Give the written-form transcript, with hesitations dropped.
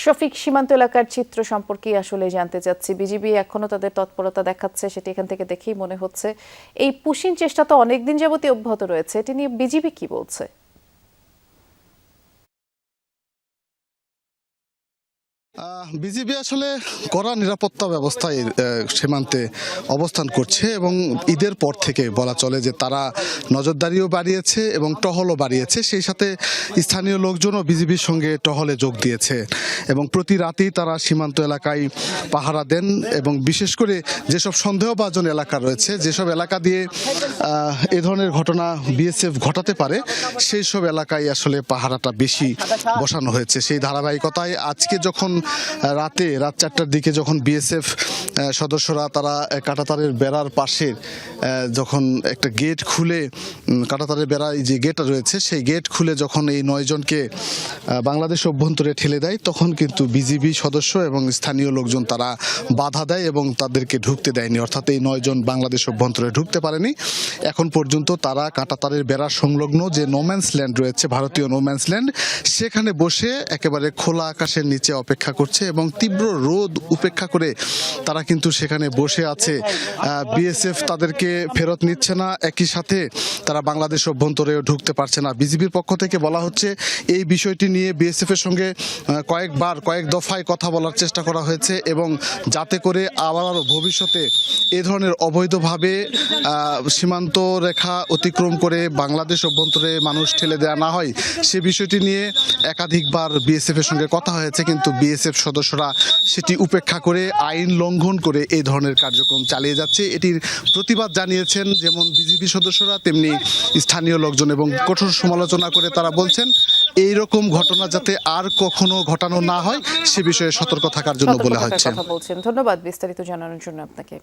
শফিক, সীমান্ত এলাকার চিত্র সম্পর্কে আসলে জানতে চাচ্ছি। বিজিবি এখনো তাদের তৎপরতা দেখাচ্ছে, সেটি এখান থেকে দেখেই মনে হচ্ছে। এই পুশিং চেষ্টা তো অনেকদিন যাবতই অব্যাহত রয়েছে, এটি নিয়ে বিজিবি কি বলছে? বিজিবি আসলে কড়া নিরাপত্তা ব্যবস্থায় সীমান্তে অবস্থান করছে এবং ঈদের পর থেকে বলা চলে যে তারা নজরদারিও বাড়িয়েছে এবং টহলও বাড়িয়েছে। সেই সাথে স্থানীয় লোকজনও বিজিবির সঙ্গে টহলে যোগ দিয়েছে এবং প্রতি রাতেই তারা সীমান্ত এলাকায় পাহারা দেন এবং বিশেষ করে যেসব সন্দেহভাজন এলাকা রয়েছে, যেসব এলাকা দিয়ে এ ধরনের ঘটনা বিএসএফ ঘটাতে পারে, সেই সব এলাকায় আসলে পাহারাটা বেশি বসানো হয়েছে। সেই ধারাবাহিকতায় আজকে যখন রাত 4টার দিকে যখন বিএসএফ সদস্যরা তারা কাঁটাতারের বেড়ার পাশে যখন একটা গেট খুলে, কাঁটাতারের বেড়া যে গেট রয়েছে সেই গেট খুলে যখন এই 9 জনকে বাংলাদেশ অভ্যন্তরে ঠেলে দেয়, তখন কিন্তু বিজিবি সদস্য এবং স্থানীয় লোকজন তারা বাধা দেয় এবং তাদেরকে ঢুকতে দেয়নি। অর্থাৎ এই 9 জন বাংলাদেশ অভ্যন্তরে ঢুকতে পারেনি। এখন পর্যন্ত তারা কাঁটাতারের বেড়া সংলগ্ন যে নোম্যান্স ল্যান্ড রয়েছে, ভারতীয় নোম্যান্স ল্যান্ড, সেখানে বসে একেবারে খোলা আকাশের নিচে অপেক্ষা করছে এবং তীব্র রোদ উপেক্ষা করে তারা কিন্তু সেখানে বসে আছে। বিএসএফ তাদেরকে ফেরত নিচ্ছে না, একই সাথে তারা বাংলাদেশ অভ্যন্তরেও ঢুকতে পারছে না। বিজিবির পক্ষ থেকে বলা হচ্ছে এই বিষয়টি নিয়ে বিএসএফ এর সঙ্গে কয়েক দফায় কথা বলার চেষ্টা করা হয়েছে এবং যাতে করে আবার ভবিষ্যতে এ ধরনের অবৈধভাবে সীমান্ত রেখা অতিক্রম করে বাংলাদেশ অভ্যন্তরে মানুষ ঠেলে দেওয়া না হয়, সে বিষয়টি নিয়ে একাধিকবার বিএসএফ এর সঙ্গে কথা হয়েছে, কিন্তু বিএসএফ সদস্যরা সেটি উপেক্ষা করে আইন লঙ্ঘন করে এই ধরনের কার্যক্রম চালিয়ে যাচ্ছে। এটির প্রতিবাদ জানিয়েছেন যেমন বিজিবি সদস্যরা, তেমনি স্থানীয় লোকজন এবং কঠোর সমালোচনা করে তারা বলছেন এই রকম ঘটনা যাতে আর কখনো ঘটানো না হয় সে বিষয়ে সতর্ক থাকার জন্য বলা হচ্ছে। ধন্যবাদ বিস্তারিত জানানোর জন্য আপনাকে।